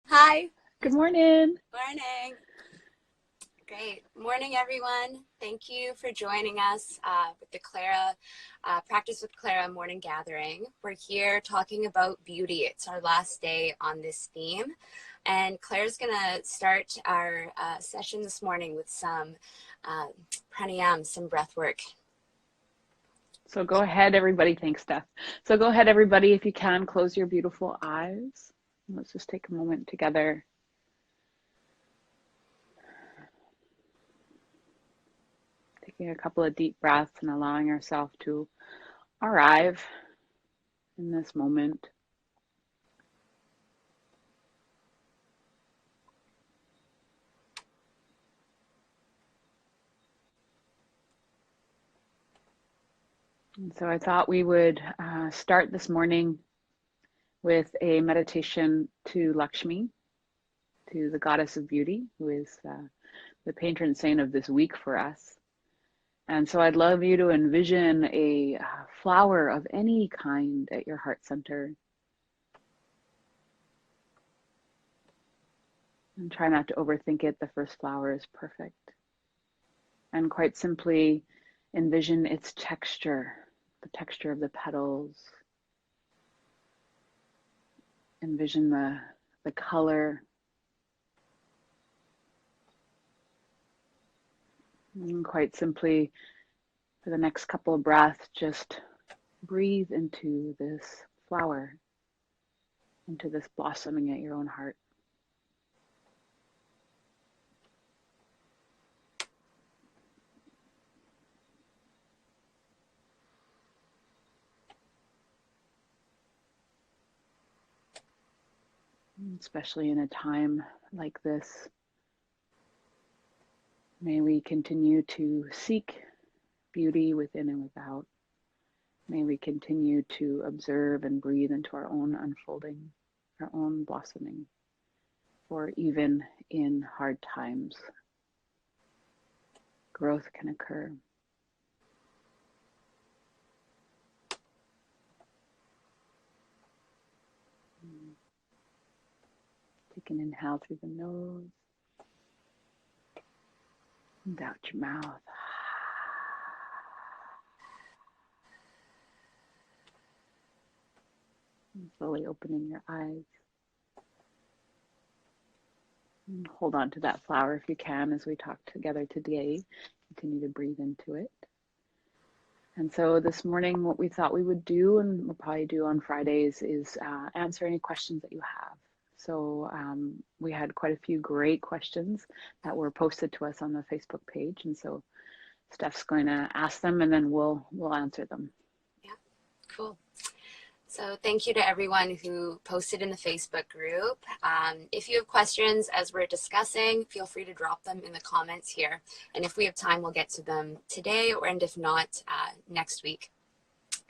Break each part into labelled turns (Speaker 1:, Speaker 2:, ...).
Speaker 1: Hi.
Speaker 2: Good morning.
Speaker 1: Morning. Great. Morning, everyone. Thank you for joining us with the Practice with Clara morning gathering. We're here talking about beauty. It's our last day on this theme. And Claire's going to start our session this morning with some pranayam, some breath work.
Speaker 2: So go ahead, everybody. Thanks, Steph. So go ahead, everybody, if you can, close your beautiful eyes. Let's just take a moment together. Taking a couple of deep breaths and allowing ourselves to arrive in this moment. And so I thought we would start this morning with a meditation to Lakshmi, to the goddess of beauty, who is the patron saint of this week for us. And so I'd love you to envision a flower of any kind at your heart center. And try not to overthink it. The first flower is perfect. And quite simply envision its texture, the texture of the petals. Envision the color. And quite simply, for the next couple of breaths, just breathe into this flower, into this blossoming at your own heart. Especially in a time like this, may we continue to seek beauty within and without. May we continue to observe and breathe into our own unfolding, our own blossoming, for even in hard times, growth can occur. Take an inhale through the nose and out your mouth. And slowly opening your eyes. And hold on to that flower if you can as we talk together today. Continue to breathe into it. And so this morning, what we thought we would do, and we'll probably do on Fridays, is answer any questions that you have. So we had quite a few great questions that were posted to us on the Facebook page. And so Steph's going to ask them and then we'll answer them.
Speaker 1: Yeah, cool. So thank you to everyone who posted in the Facebook group. If you have questions as we're discussing, feel free to drop them in the comments here. And if we have time, we'll get to them today, and if not, next week.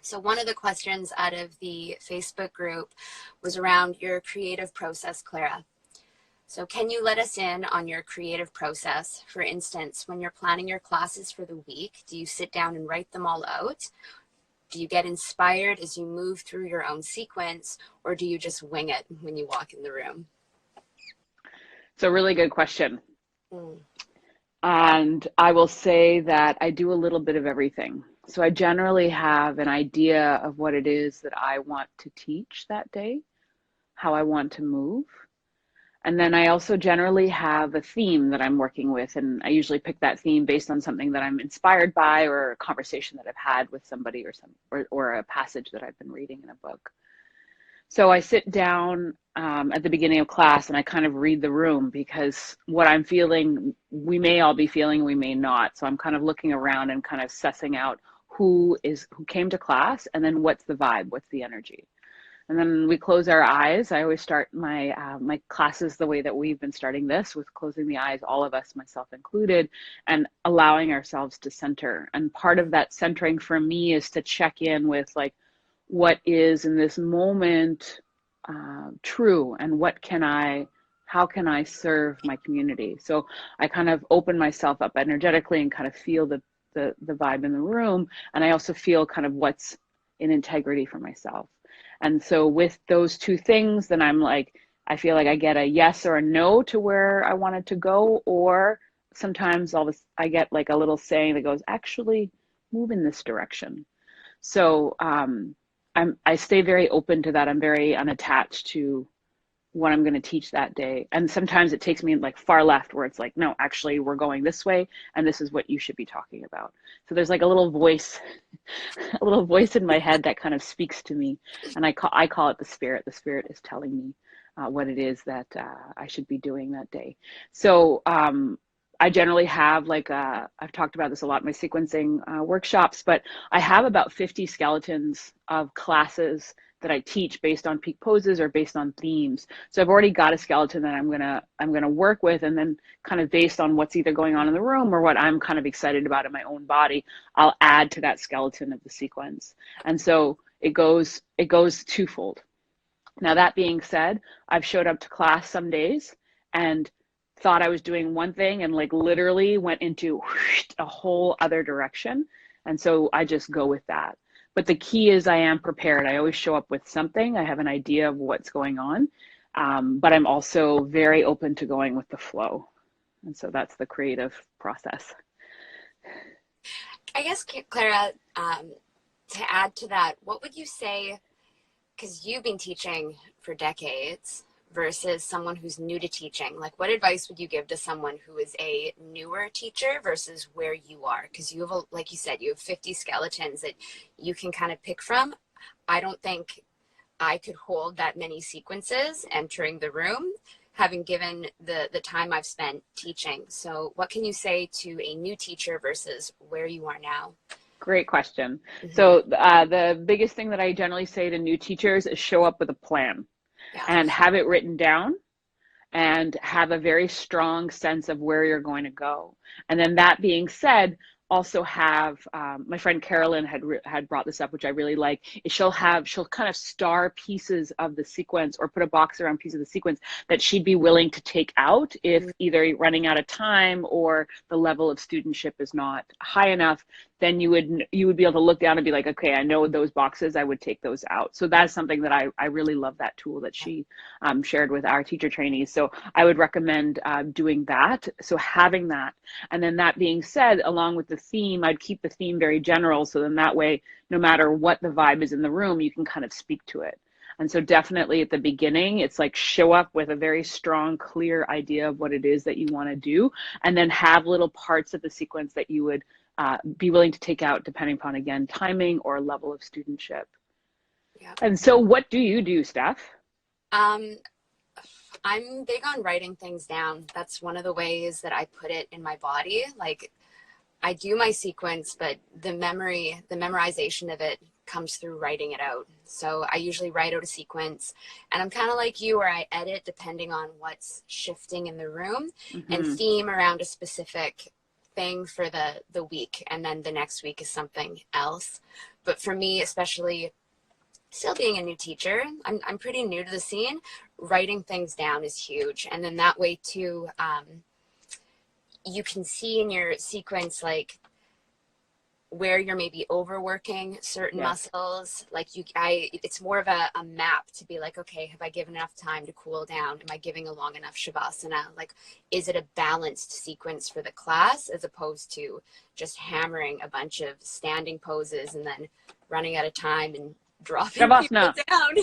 Speaker 1: So one of the questions out of the Facebook group was around your creative process, Clara. So can you let us in on your creative process? For instance, when you're planning your classes for the week, do you sit down and write them all out? Do you get inspired as you move through your own sequence, or do you just wing it when you walk in the room?
Speaker 2: It's a really good question. And I will say that I do a little bit of everything. So I generally have an idea of what it is that I want to teach that day, how I want to move. And then I also generally have a theme that I'm working with. And I usually pick that theme based on something that I'm inspired by, or a conversation that I've had with somebody, or a passage that I've been reading in a book. So I sit down at the beginning of class and I kind of read the room, because what I'm feeling, we may all be feeling, we may not. So I'm kind of looking around and kind of sussing out who came to class, and then what's the vibe, what's the energy. And then we close our eyes. I always start my my classes the way that we've been starting this, with closing the eyes, all of us, myself included, and allowing ourselves to center. And part of that centering for me is to check in with, like, what is in this moment true, and how can I serve my community? So I kind of open myself up energetically and kind of feel the vibe in the room. And I also feel kind of what's in integrity for myself. And so with those two things, then I'm like, I feel like I get a yes or a no to where I want it to go, or sometimes I get like a little saying that goes, actually move in this direction. So I stay very open to that. I'm very unattached to what I'm going to teach that day. And sometimes it takes me like far left where it's like, no, actually we're going this way and this is what you should be talking about. So there's like a little voice, a little voice in my head that kind of speaks to me. And I call it the spirit. The spirit is telling me what it is that I should be doing that day. So I generally have I've talked about this a lot in my sequencing workshops, but I have about 50 skeletons of classes that I teach based on peak poses or based on themes. So I've already got a skeleton that I'm gonna work with, and then kind of based on what's either going on in the room or what I'm kind of excited about in my own body, I'll add to that skeleton of the sequence. And so it goes twofold. Now that being said, I've showed up to class some days and thought I was doing one thing and like literally went into a whole other direction. And so I just go with that. But the key is I am prepared. I always show up with something. I have an idea of what's going on, but I'm also very open to going with the flow. And so that's the creative process.
Speaker 1: I guess, Clara, to add to that, what would you say, because you've been teaching for decades versus someone who's new to teaching, like what advice would you give to someone who is a newer teacher versus where you are? Because you have, like you said, you have 50 skeletons that you can kind of pick from. I don't think I could hold that many sequences entering the room, having given the time I've spent teaching. So what can you say to a new teacher versus where you are now?
Speaker 2: Great question. Mm-hmm. So the biggest thing that I generally say to new teachers is show up with a plan. Yeah. And have it written down and have a very strong sense of where you're going to go. And then that being said, also have my friend Carolyn had brought this up, which I really like, is she'll kind of star pieces of the sequence or put a box around piece of the sequence that she'd be willing to take out if either running out of time or the level of studentship is not high enough. Then you would be able to look down and be like, okay, I know those boxes, I would take those out. So that's something that I really love, that tool that she shared with our teacher trainees. So I would recommend doing that. So having that. And then that being said, along with the theme, I'd keep the theme very general. So then that way, no matter what the vibe is in the room, you can kind of speak to it. And so definitely at the beginning, it's like show up with a very strong, clear idea of what it is that you want to do, and then have little parts of the sequence that you would be willing to take out depending upon, again, timing or level of studentship. Yeah. And so what do you do, Steph?
Speaker 1: I'm big on writing things down. That's one of the ways that I put it in my body. Like I do my sequence, but the memorization of it comes through writing it out. So I usually write out a sequence, and I'm kind of like you where I edit depending on what's shifting in the room and theme around a specific thing for the week, and then the next week is something else. But for me, especially still being a new teacher, I'm pretty new to the scene, writing things down is huge. And then that way too, you can see in your sequence like where you're maybe overworking certain muscles. Like it's more of a map to be like, okay, have I given enough time to cool down? Am I giving a long enough shavasana? Like, is it a balanced sequence for the class as opposed to just hammering a bunch of standing poses and then running out of time and dropping
Speaker 2: shavasana
Speaker 1: people down?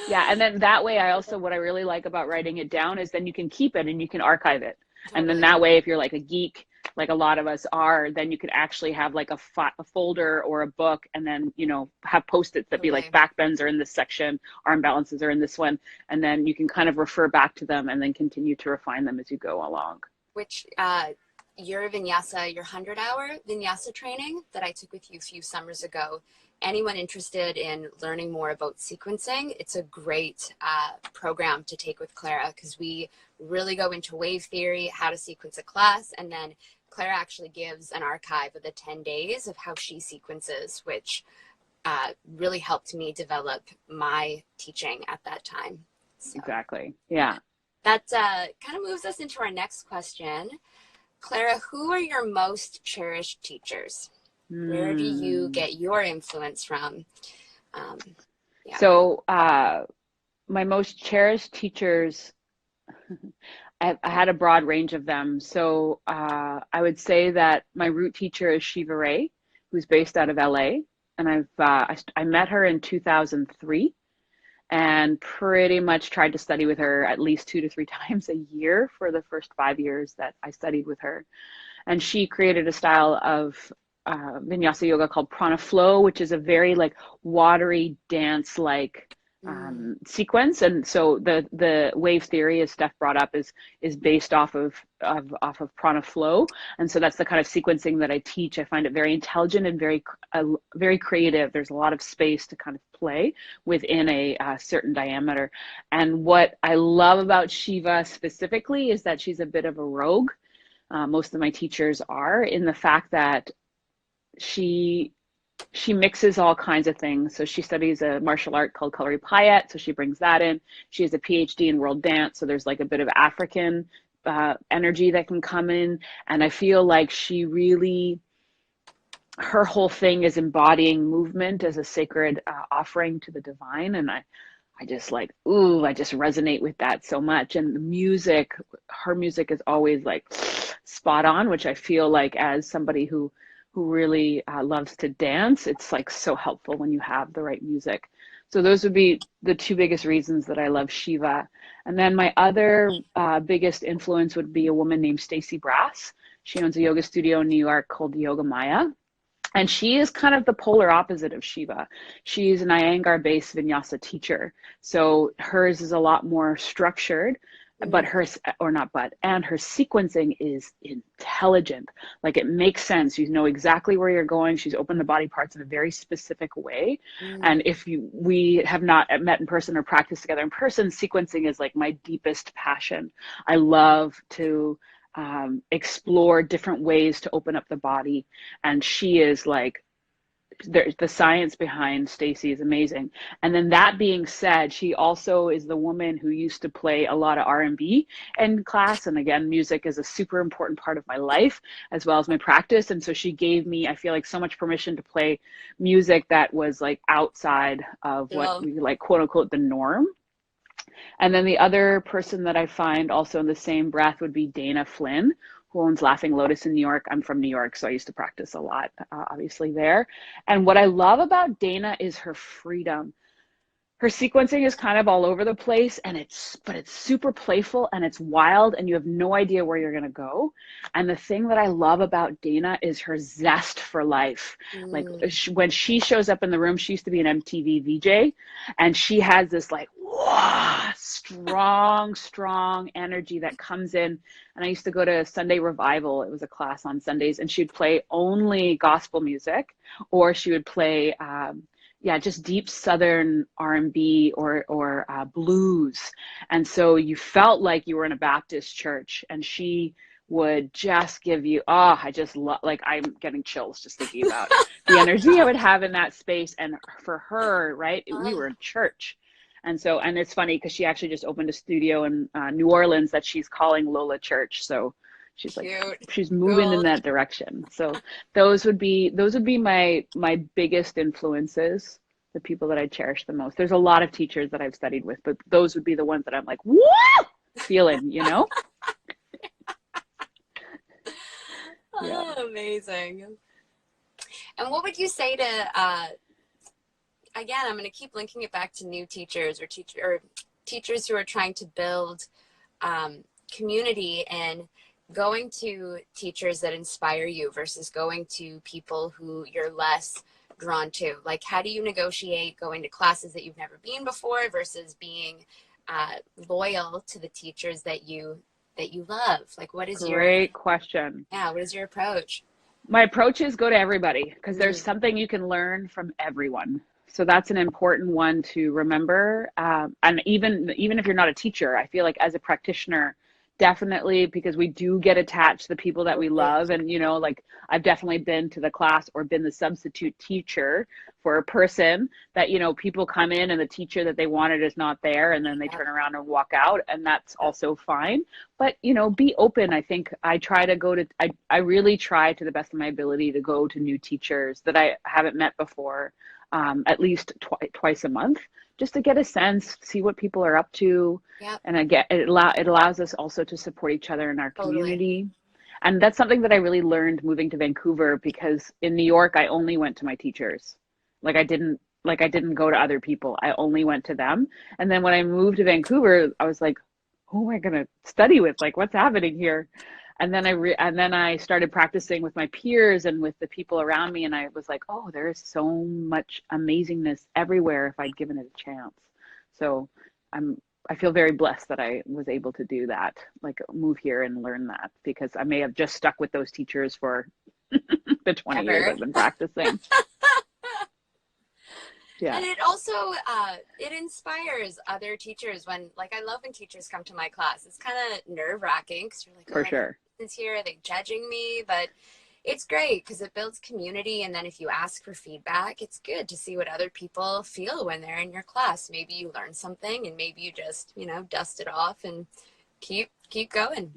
Speaker 2: Yeah, and then that way what I really like about writing it down is then you can keep it and you can archive it. Totally. And then that way, if you're like a geek, like a lot of us are, then you could actually have like a folder or a book, and then, have Post-its that be like back bends are in this section, arm balances are in this one. And then you can kind of refer back to them and then continue to refine them as you go along.
Speaker 1: Which, your vinyasa, your 100-hour vinyasa training that I took with you a few summers ago, anyone interested in learning more about sequencing, it's a great program to take with Clara, because we really go into wave theory, how to sequence a class, and then Clara actually gives an archive of the 10 days of how she sequences, which really helped me develop my teaching at that time. So,
Speaker 2: exactly. Yeah.
Speaker 1: That kind of moves us into our next question. Clara, who are your most cherished teachers? Where do you get your influence from?
Speaker 2: So my most cherished teachers, I had a broad range of them. So I would say that my root teacher is Shiva Ray, who's based out of LA. And I met her in 2003 and pretty much tried to study with her at least 2 to 3 times a year for the first 5 years that I studied with her. And she created a style of vinyasa yoga called prana flow, which is a very like watery dance like sequence. And so the wave theory, as Steph brought up, is based off of prana flow. And so that's the kind of sequencing that I teach. I find it very intelligent and very creative. There's a lot of space to kind of play within a certain diameter. And what I love about Shiva specifically is that she's a bit of a rogue. Most of my teachers are, in the fact that she mixes all kinds of things. So she studies a martial art called Kalari Payat, so she brings that in. She has a PhD in world dance, so there's like a bit of African energy that can come in. And I feel like she really, her whole thing is embodying movement as a sacred offering to the divine. And I just like, I just resonate with that so much. And the music, her music is always like spot on, which I feel like as somebody who really loves to dance, it's like so helpful when you have the right music. So those would be the two biggest reasons that I love Shiva. And then my other biggest influence would be a woman named Stacy Brass. She owns a yoga studio in New York called Yoga Maya. And she is kind of the polar opposite of Shiva. She's an Iyengar-based vinyasa teacher. So hers is a lot more structured, but her sequencing is intelligent. Like it makes sense. You know exactly where you're going. She's opened the body parts in a very specific way. And if we have not met in person or practiced together in person, sequencing is like my deepest passion. I love to explore different ways to open up the body. And she is like, the science behind Stacy is amazing. And then that being said, she also is the woman who used to play a lot of R&B in class. And again, music is a super important part of my life as well as my practice. And so she gave me, I feel like, so much permission to play music that was like outside of what we like, quote unquote, the norm. And then the other person that I find also in the same breath would be Dana Flynn, who owns Laughing Lotus in New York. I'm from New York, so I used to practice a lot, obviously there. And what I love about Dana is her freedom. Her sequencing is kind of all over the place, but it's super playful and it's wild and you have no idea where you're going to go. And the thing that I love about Dana is her zest for life. Like when she shows up in the room, she used to be an MTV VJ, and she has this like, strong energy that comes in. And I used to go to Sunday Revival. It was a class on Sundays, and she'd play only gospel music, or she would play just deep Southern R&B or blues. And so you felt like you were in a Baptist church, and she would just give you, I just love, like, I'm getting chills just thinking about the energy I would have in that space. And for her, right, we were in church. And so, and it's funny because she actually just opened a studio in New Orleans that she's calling Lola Church. So she's cute. Like, she's moving in that direction. So those would be my biggest influences, the people that I cherish the most. There's a lot of teachers that I've studied with, but those would be the ones that I'm like, whoa, feeling, you know?
Speaker 1: Yeah. Amazing. And what would you say to, again, I'm going to keep linking it back to new teachers or teachers who are trying to build community and going to teachers that inspire you versus going to people who you're less drawn to? Like, how do you negotiate going to classes that you've never been before versus being loyal to the teachers that you love? Like, what is
Speaker 2: Great question.
Speaker 1: Yeah, what is your approach?
Speaker 2: My approach is go to everybody, because there's something you can learn from everyone. So that's an important one to remember. And even if you're not a teacher, I feel like as a practitioner, definitely, because we do get attached to the people that we love. And, you know, like I've definitely been to the class or been the substitute teacher for a person that, you know, people come in and the teacher that they wanted is not there, and then they turn around and walk out, and that's also fine. But, you know, be open. I think I really try to the best of my ability to go to new teachers that I haven't met before. at least twice a month, just to get a sense, see what people are up to.
Speaker 1: Yep.
Speaker 2: And again, it allows us also to support each other in our community. And that's something that I really learned moving to Vancouver, because in New York, I only went to my teachers. I didn't go to other people. I only went to them. And then when I moved to Vancouver, I was like, who am I going to study with? Like, what's happening here? And then I started practicing with my peers and with the people around me. And I was like, oh, there is so much amazingness everywhere if I'd given it a chance. So I feel very blessed that I was able to do that, like move here and learn that, because I may have just stuck with those teachers for the 20 years I've been practicing. Yeah.
Speaker 1: And it also, it inspires other teachers when, like, I love when teachers come to my class. It's kind of nerve wracking because you're like,
Speaker 2: for sure.
Speaker 1: Is here, are they judging me? But it's great because it builds community. And then if you ask for feedback, it's good to see what other people feel when they're in your class. Maybe you learn something and maybe you just, dust it off and keep going.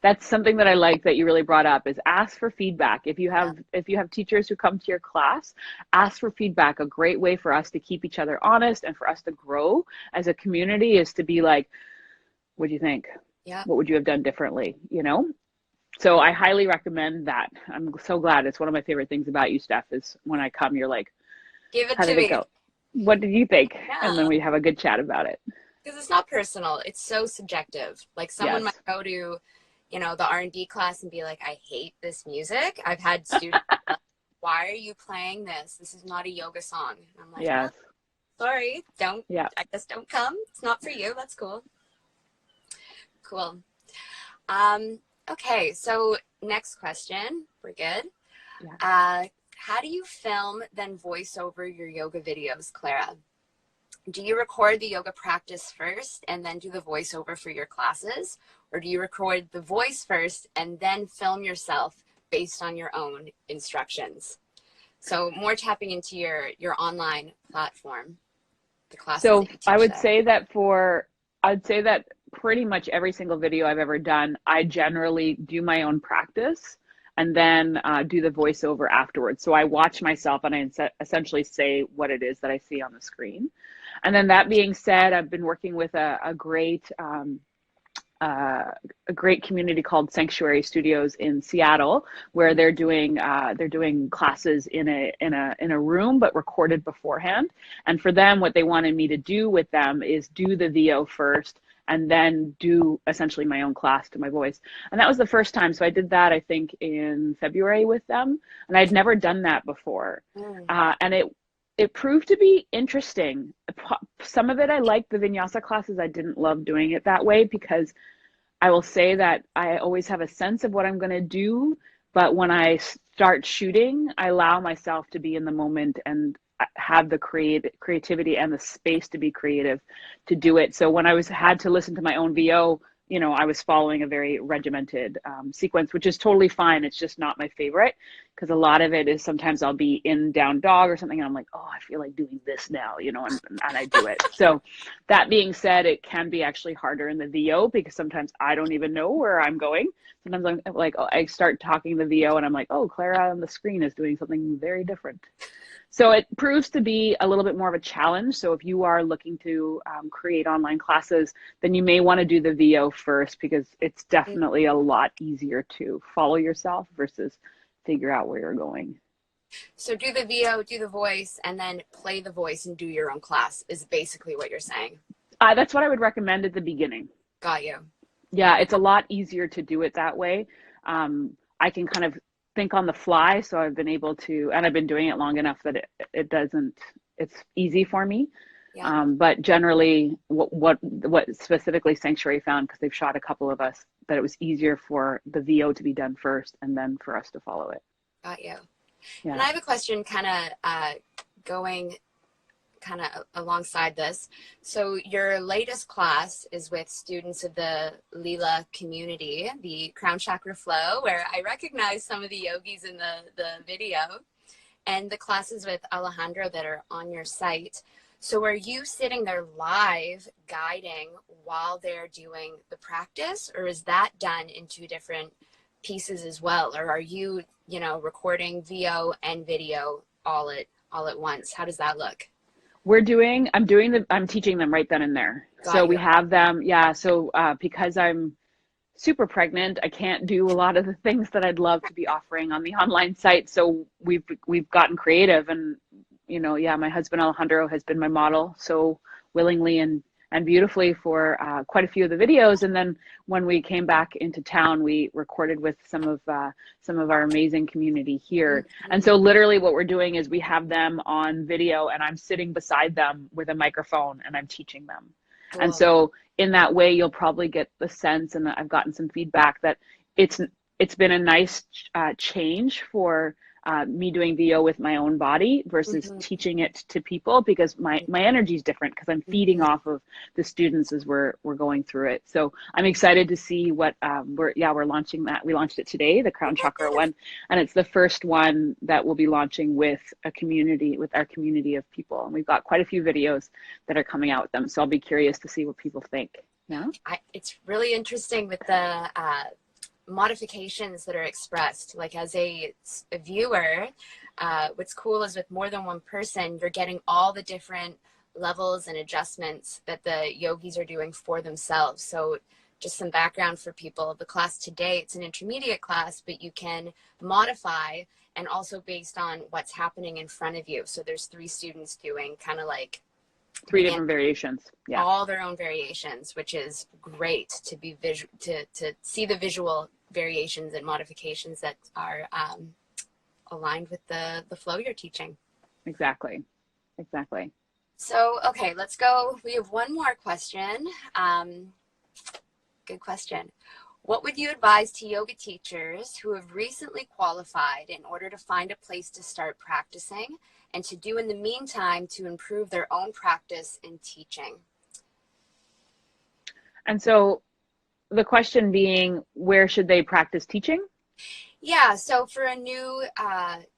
Speaker 2: That's something that I like that you really brought up, is ask for feedback. If you have teachers who come to your class, ask for feedback. A great way for us to keep each other honest and for us to grow as a community is to be like, what do you think?
Speaker 1: Yeah.
Speaker 2: What would you have done differently? So I highly recommend that. I'm so glad. It's one of my favorite things about you, Steph, is when I come, you're like,
Speaker 1: give it
Speaker 2: how did it go? What did you think? Yeah. And then we have a good chat about it.
Speaker 1: Because it's not personal. It's so subjective. Like someone might go to, the R&B class and be like, I hate this music. I've had students like, why are you playing this? This is not a yoga song. And I'm like,
Speaker 2: yes.
Speaker 1: Sorry, I just don't come. It's not for you. That's cool. Cool. Okay, so next question. We're good. Yeah. How do you film, then voice over your yoga videos, Clara? Do you record the yoga practice first and then do the voiceover for your classes? Or do you record the voice first and then film yourself based on your own instructions? So more tapping into your online platform, the classes.
Speaker 2: So I would say that pretty much every single video I've ever done, I generally do my own practice and then do the voiceover afterwards. So I watch myself and I essentially say what it is that I see on the screen. And then that being said, I've been working with a great community called Sanctuary Studios in Seattle, where they're doing classes in a room, but recorded beforehand. And for them, what they wanted me to do with them is do the VO first and then do essentially my own class to my voice. And that was the first time. So I did that, I think, in February with them. And I'd never done that before. And it proved to be interesting. Some of it I liked. The vinyasa classes, I didn't love doing it that way, because I will say that I always have a sense of what I'm going to do. But when I start shooting, I allow myself to be in the moment and have the creativity and the space to be creative to do it. So when I had to listen to my own VO, I was following a very regimented sequence, which is totally fine. It's just not my favorite, because a lot of it is sometimes I'll be in down dog or something and I'm like, oh, I feel like doing this now, and I do it. So that being said, it can be actually harder in the VO because sometimes I don't even know where I'm going. Sometimes I'm like, oh, I start talking the VO and I'm like, oh, Clara on the screen is doing something very different. So it proves to be a little bit more of a challenge. So if you are looking to create online classes, then you may want to do the VO first, because it's definitely a lot easier to follow yourself versus figure out where you're going.
Speaker 1: So do the VO, do the voice, and then play the voice and do your own class is basically what you're saying.
Speaker 2: That's what I would recommend at the beginning.
Speaker 1: Got you.
Speaker 2: Yeah, it's a lot easier to do it that way. I can kind of think on the fly, so I've been able to, and I've been doing it long enough that it's easy for me. Yeah. But generally, what specifically Sanctuary found, because they've shot a couple of us, that it was easier for the VO to be done first and then for us to follow it.
Speaker 1: Got you. Yeah. And I have a question kind of going kind of alongside this. So your latest class is with students of the Leela community, the Crown Chakra Flow, where I recognize some of the yogis in the video, and the classes with Alejandro that are on your site. So are you sitting there live guiding while they're doing the practice, or is that done in two different pieces as well? Or are you, recording VO and video all at all at once? How does that look?
Speaker 2: I'm teaching them right then and there. So
Speaker 1: Got
Speaker 2: we
Speaker 1: you.
Speaker 2: have them. Yeah. So, because I'm super pregnant, I can't do a lot of the things that I'd love to be offering on the online site. So we've gotten creative, and yeah, my husband Alejandro has been my model so willingly and beautifully for quite a few of the videos. And then when we came back into town, we recorded with some of our amazing community here. And so literally what we're doing is we have them on video, and I'm sitting beside them with a microphone, and I'm teaching them. And
Speaker 1: Cool.
Speaker 2: so in that way, you'll probably get the sense, and I've gotten some feedback that it's been a nice change for me doing VO with my own body versus teaching it to people, because my energy is different, because I'm feeding off of the students as we're going through it. So I'm excited to see what we're launching that. We launched it today, the Crown Chakra one, and it's the first one that we'll be launching with our community of people. And we've got quite a few videos that are coming out with them. So I'll be curious to see what people think. Yeah.
Speaker 1: It's really interesting with the modifications that are expressed. Like, as a viewer, what's cool is with more than one person, you're getting all the different levels and adjustments that the yogis are doing for themselves. So just some background for people. The class today, it's an intermediate class, but you can modify, and also based on what's happening in front of you. So there's 3 students doing kind of like
Speaker 2: 3 different variations. Yeah.
Speaker 1: All their own variations, which is great to be to see the visual variations and modifications that are aligned with the flow you're teaching.
Speaker 2: Exactly.
Speaker 1: So, okay, let's go. We have one more question. Good question. What would you advise to yoga teachers who have recently qualified in order to find a place to start practicing, and to do in the meantime to improve their own practice in teaching?
Speaker 2: And so the question being, where should they practice teaching?
Speaker 1: Yeah, so for a new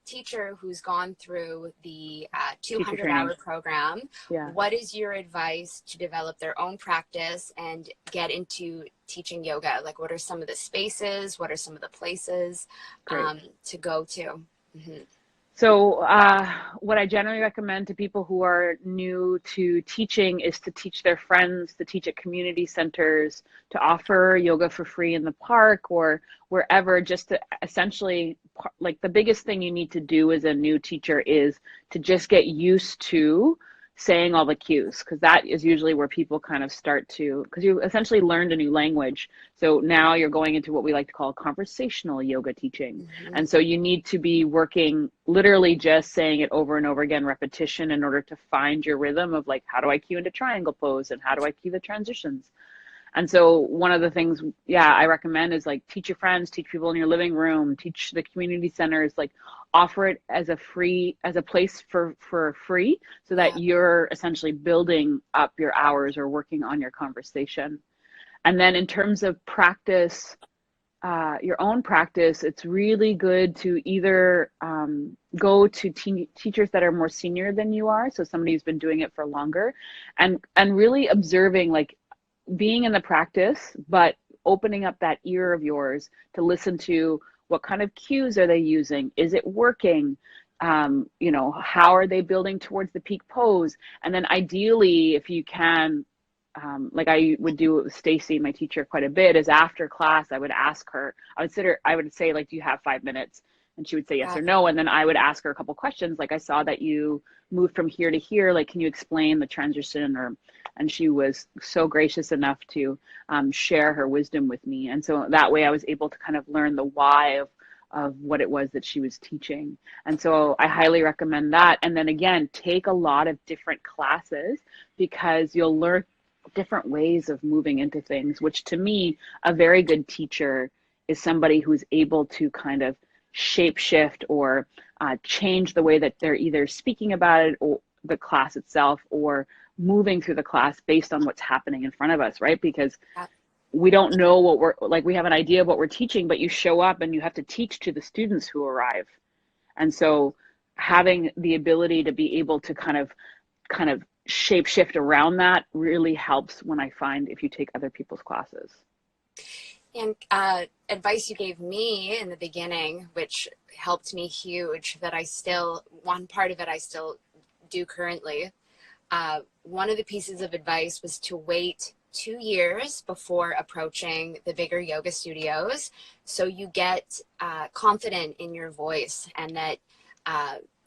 Speaker 1: teacher who's gone through the 200-hour program, what is your advice to develop their own practice and get into teaching yoga? Like, what are some of the spaces? What are some of the places to go to?
Speaker 2: So what I generally recommend to people who are new to teaching is to teach their friends, to teach at community centers, to offer yoga for free in the park or wherever, just to essentially, like, the biggest thing you need to do as a new teacher is to just get used to saying all the cues, because that is usually where people kind of start to, because you essentially learned a new language. So now you're going into what we like to call conversational yoga teaching. And so you need to be working literally just saying it over and over again, repetition, in order to find your rhythm of, like, how do I cue into triangle pose, and how do I cue the transitions? And so one of the things, I recommend is, like, teach your friends, teach people in your living room, teach the community centers, like, offer it as a place for free, so that you're essentially building up your hours or working on your conversation. And then in terms of practice, your own practice, it's really good to either go to teachers that are more senior than you are, so somebody who's been doing it for longer, and really observing, like, being in the practice, but opening up that ear of yours to listen to what kind of cues are they using? Is it working? How are they building towards the peak pose? And then ideally, if you can, like I would do with Stacy, my teacher, quite a bit, is after class, I would ask her, I would say, like, do you have 5 minutes? And she would say yes or no. And then I would ask her a couple questions. Like, I saw that you moved from here to here. Like, can you explain the transition? And she was so gracious enough to share her wisdom with me. And so that way I was able to kind of learn the why of what it was that she was teaching. And so I highly recommend that. And then again, take a lot of different classes, because you'll learn different ways of moving into things, which to me, a very good teacher is somebody who's able to kind of shape shift or change the way that they're either speaking about it or the class itself, or moving through the class based on what's happening in front of us, right? Because we don't know what we have an idea of what we're teaching, but you show up and you have to teach to the students who arrive. And so having the ability to be able to kind of shape shift around that really helps, when I find, if you take other people's classes.
Speaker 1: And advice you gave me in the beginning, which helped me huge, that one part of it I still do currently. One of the pieces of advice was to wait 2 years before approaching the bigger yoga studios, so you get confident in your voice, and that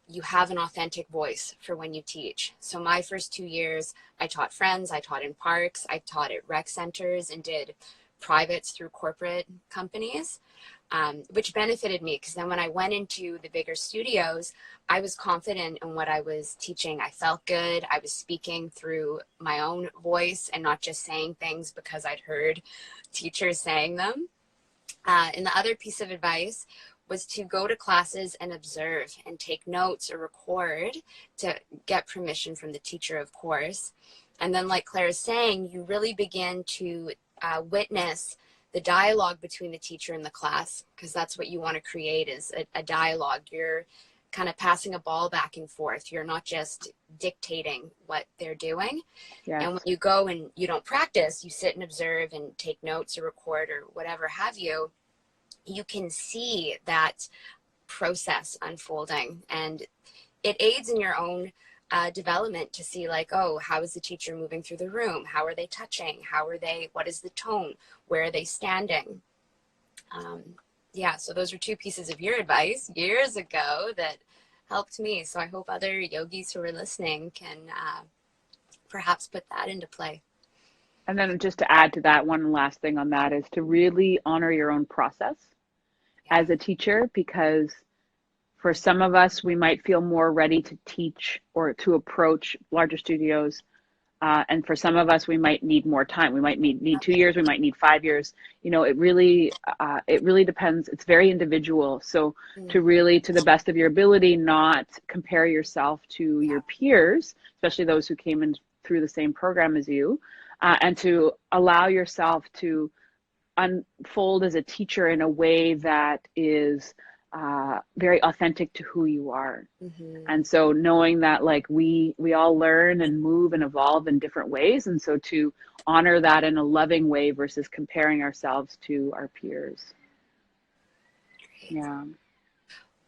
Speaker 1: you have an authentic voice for when you teach. So my first 2 years, I taught friends, I taught in parks, I taught at rec centers, and did privates through corporate companies, which benefited me, because then when I went into the bigger studios, I was confident in what I was teaching. I felt good. I was speaking through my own voice and not just saying things because I'd heard teachers saying them. And the other piece of advice was to go to classes and observe and take notes or record, to get permission from the teacher, of course. And then, like Clara's saying, you really begin to witness the dialogue between the teacher and the class, because that's what you want to create, is a dialogue. You're kind of passing a ball back and forth. You're not just dictating what they're doing.
Speaker 2: Yes.
Speaker 1: And when you go and you don't practice, you sit and observe and take notes or record or whatever have you, you can see that process unfolding, and it aids in your own development to see, like, oh, how is the teacher moving through the room? How are they touching? What is the tone? Where are they standing? Yeah, so those are two pieces of your advice years ago that helped me. So I hope other yogis who are listening can perhaps put that into play.
Speaker 2: And then just to add to that, one last thing on that is to really honor your own process as a teacher, because for some of us, we might feel more ready to teach or to approach larger studios. And for some of us, we might need more time. We might need 2 years. We might need 5 years. You know, it really depends. It's very individual. So to really, to the best of your ability, not compare yourself to your peers, especially those who came in through the same program as you, and to allow yourself to unfold as a teacher in a way that is very authentic to who you are. And so knowing that, like, we all learn and move and evolve in different ways, and so to honor that in a loving way versus comparing ourselves to our peers. Great. Yeah.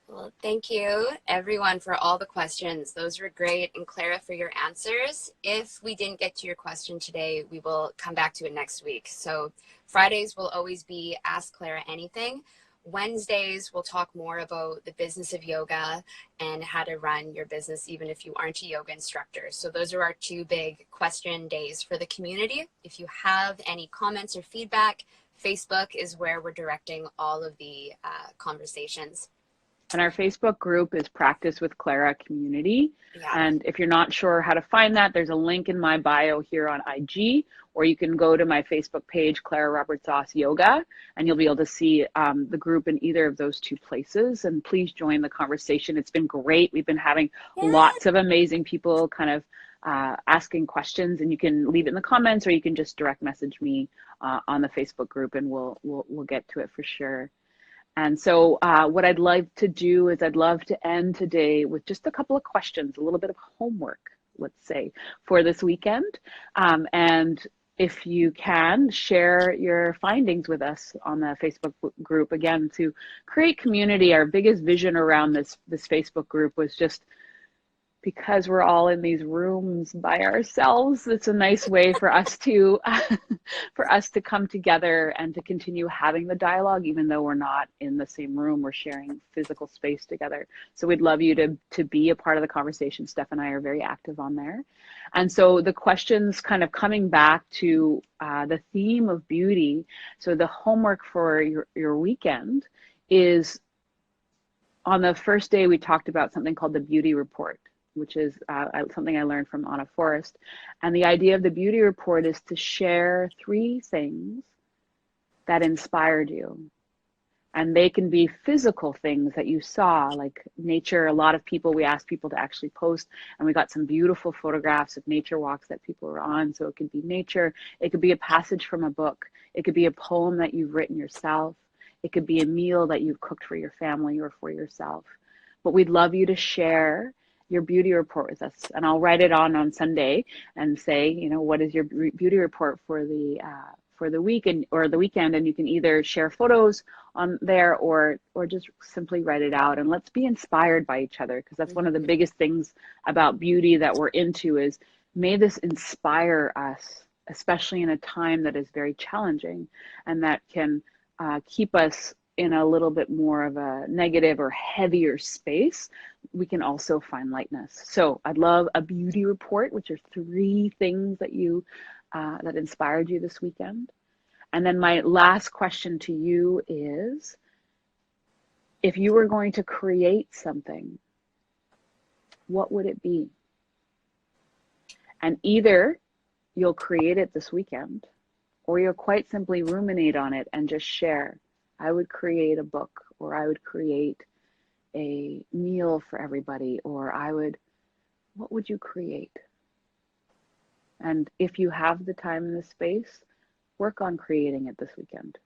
Speaker 1: Well, thank you everyone for all the questions. Those were great, and Clara, for your answers. If we didn't get to your question today, we will come back to it next week. So Fridays will always be Ask Clara Anything. Wednesdays, we'll talk more about the business of yoga and how to run your business, even if you aren't a yoga instructor. So those are our two big question days for the community. If you have any comments or feedback, Facebook is where we're directing all of the conversations.
Speaker 2: And our Facebook group is Practice with Clara Community. Yeah. And if you're not sure how to find that, there's a link in my bio here on IG, or you can go to my Facebook page, Clara Roberts-Oss Yoga, and you'll be able to see the group in either of those two places. And please join the conversation. It's been great. We've been having lots of amazing people kind of asking questions, and you can leave it in the comments, or you can just direct message me on the Facebook group, and we'll get to it for sure. And so what I'd like to do is I'd love to end today with just a couple of questions, a little bit of homework, let's say, for this weekend. And if you can, share your findings with us on the Facebook group. Again, to create community, our biggest vision around this Facebook group was just, because we're all in these rooms by ourselves, it's a nice way for us to come together and to continue having the dialogue, even though we're not in the same room. We're sharing physical space together. So we'd love you to be a part of the conversation. Steph and I are very active on there. And so the questions, kind of coming back to the theme of beauty. So the homework for your weekend is, on the first day, we talked about something called the beauty report, which is something I learned from Anna Forrest. And the idea of the beauty report is to share 3 things that inspired you. And they can be physical things that you saw, like nature. A lot of people, we asked people to actually post, and we got some beautiful photographs of nature walks that people were on. So it could be nature. It could be a passage from a book. It could be a poem that you've written yourself. It could be a meal that you've cooked for your family or for yourself. But we'd love you to share your beauty report with us, and I'll write it on Sunday and say, you know, what is your beauty report for for the week or the weekend, and you can either share photos on there or just simply write it out. And let's be inspired by each other, because that's one of the biggest things about beauty that we're into is may this inspire us, especially in a time that is very challenging and that can keep us in a little bit more of a negative or heavier space. We can also find lightness. So I'd love a beauty report, which are 3 things that you that inspired you this weekend. And then my last question to you is, if you were going to create something, what would it be? And either you'll create it this weekend, or you'll quite simply ruminate on it and just share. I would create a book, or I would create a meal for everybody, or what would you create? And if you have the time and the space, work on creating it this weekend.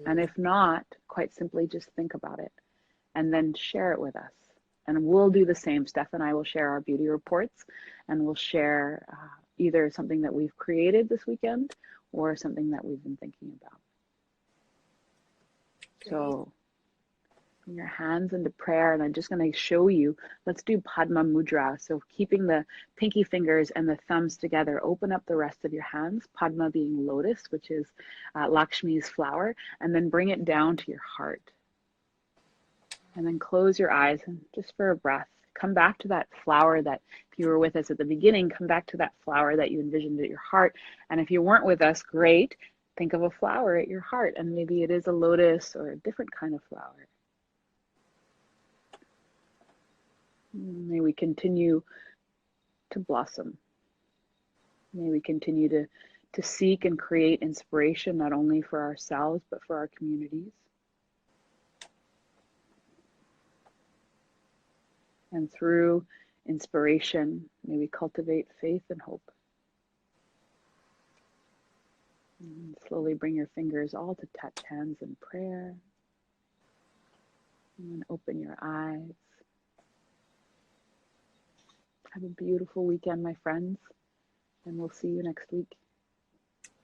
Speaker 2: And if not, quite simply just think about it and then share it with us. And we'll do the same. Steph and I will share our beauty reports, and we'll share either something that we've created this weekend or something that we've been thinking about. Great. So bring your hands into prayer, and I'm just going to show you. Let's do Padma Mudra. So keeping the pinky fingers and the thumbs together, open up the rest of your hands. Padma being lotus, which is Lakshmi's flower, and then bring it down to your heart. And then close your eyes, and just for a breath, come back to that flower that, if you were with us at the beginning, come back to that flower that you envisioned at your heart. And if you weren't with us, great. Think of a flower at your heart, and maybe it is a lotus or a different kind of flower. May we continue to blossom. May we continue to seek and create inspiration, not only for ourselves, but for our communities. And through inspiration, may we cultivate faith and hope. And slowly bring your fingers all to touch hands in prayer. And then open your eyes. Have a beautiful weekend, my friends, and we'll see you next week.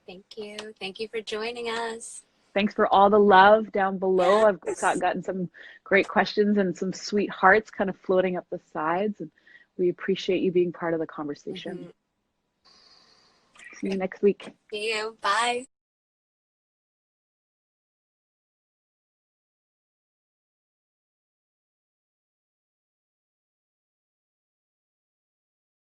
Speaker 1: Thank you. Thank you for joining us.
Speaker 2: Thanks for all the love down below. I've gotten some great questions and some sweet hearts kind of floating up the sides, and we appreciate you being part of the conversation. See you next week.
Speaker 1: See you. Bye.